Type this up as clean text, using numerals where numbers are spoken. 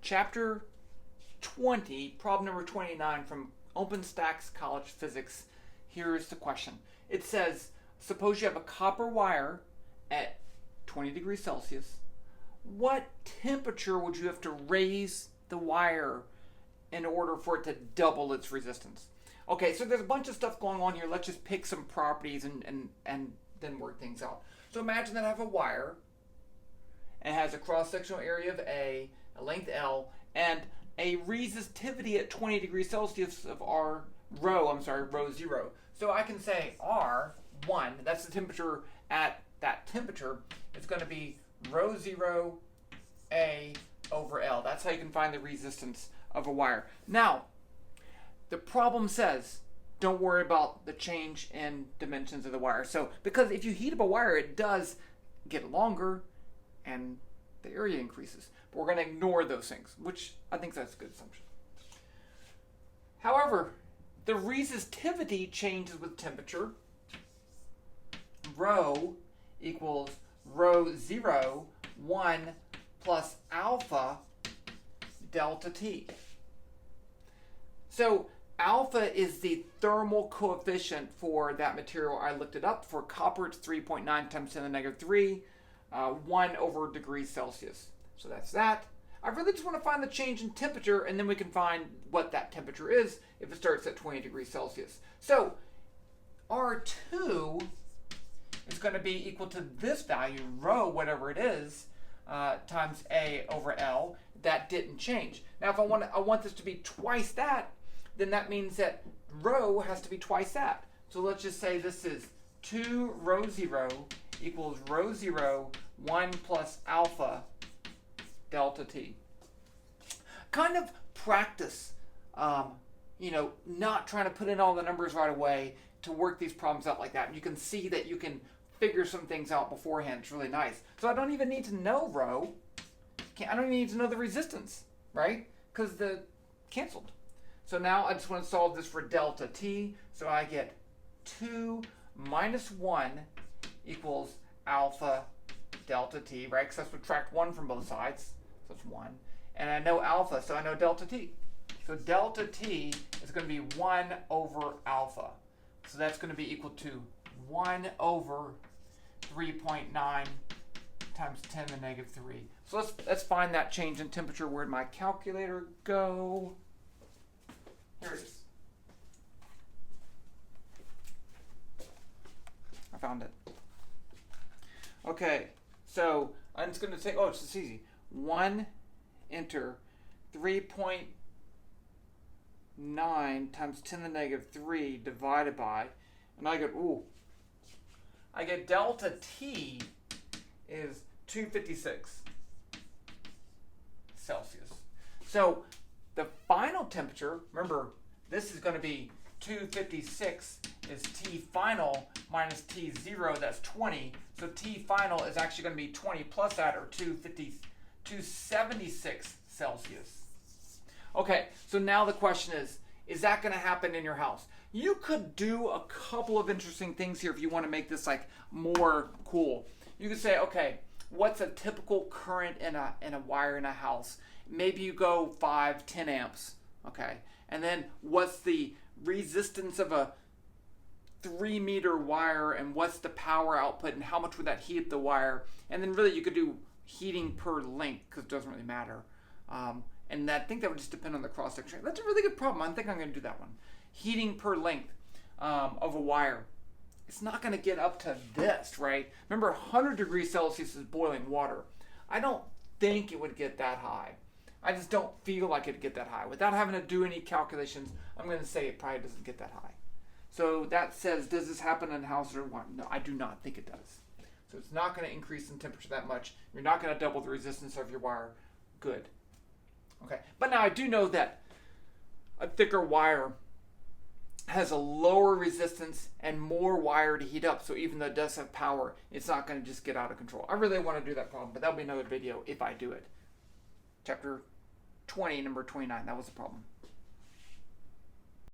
chapter 20, problem number 29 from OpenStax College Physics. Here's the question. It says, suppose you have a copper wire at 20 degrees Celsius. What temperature would you have to raise the wire in order for it to double its resistance? Okay, so there's a bunch of stuff going on here. Let's just pick some properties and then work things out. So imagine that I have a wire and it has a cross-sectional area of A, a length L, and a resistivity at 20 degrees Celsius of rho 0. So I can say R1, that's the temperature at that temperature, is going to be rho 0 A over L. That's how you can find the resistance of a wire. Now, the problem says, don't worry about the change in dimensions of the wire. So, because if you heat up a wire, it does get longer and the area increases. But we're going to ignore those things, which I think that's a good assumption. However, the resistivity changes with temperature. Rho equals rho 0, 1 plus alpha delta T. So alpha is the thermal coefficient for that material. I looked it up. For copper, it's 3.9 times 10 to the negative 3, 1 over degrees Celsius. So that's that. I really just want to find the change in temperature, and then we can find what that temperature is if it starts at 20 degrees Celsius. So R2 is going to be equal to this value, rho, whatever it is, times A over L. That didn't change. Now, if I want this to be twice that, then that means that rho has to be twice that. So let's just say this is 2 rho 0 equals rho 0, 1 plus alpha delta T. Kind of practice, not trying to put in all the numbers right away to work these problems out like that. And you can see that you can figure some things out beforehand. It's really nice. So I don't even need to know rho. I don't even need to know the resistance, right? Because the canceled. So now I just want to solve this for delta T. So I get 2 minus 1 equals alpha delta T, right? Because I subtract 1 from both sides. So it's 1. And I know alpha, so I know delta T. So delta T is going to be 1 over alpha. So that's going to be equal to 1 over 3.9 times 10 to the negative 3. So let's find that change in temperature. Where'd my calculator go? Here it is. I found it. Okay, so I'm just going to say, it's just easy. 1 enter 3.9 times 10 to the negative 3 divided by, and I get delta T is 256 Celsius. So the final temperature, remember, this is going to be 256 is T final minus T zero, that's 20. So T final is actually going to be 20 plus that, or 276 Celsius. Okay, so now the question is that going to happen in your house? You could do a couple of interesting things here if you want to make this like more cool. You could say, okay, what's a typical current in a wire in a house? Maybe you go 5-10 amps, okay? And then what's the resistance of a 3-meter wire, and what's the power output, and how much would that heat the wire? And then really you could do heating per length, because it doesn't really matter. And I think that would just depend on the cross-section. That's a really good problem. I think I'm going to do that one. Heating per length of a wire. It's not going to get up to this, right? Remember, 100 degrees Celsius is boiling water. I don't think it would get that high. I just don't feel like it'd get that high. Without having to do any calculations, I'm going to say it probably doesn't get that high. So that says, does this happen in houses or what? No, I do not think it does. So it's not going to increase in temperature that much. You're not going to double the resistance of your wire. Good. Okay, but now I do know that a thicker wire has a lower resistance and more wire to heat up. So even though it does have power, it's not going to just get out of control. I really want to do that problem, but that'll be another video if I do it. Chapter 20, number 29. That was the problem.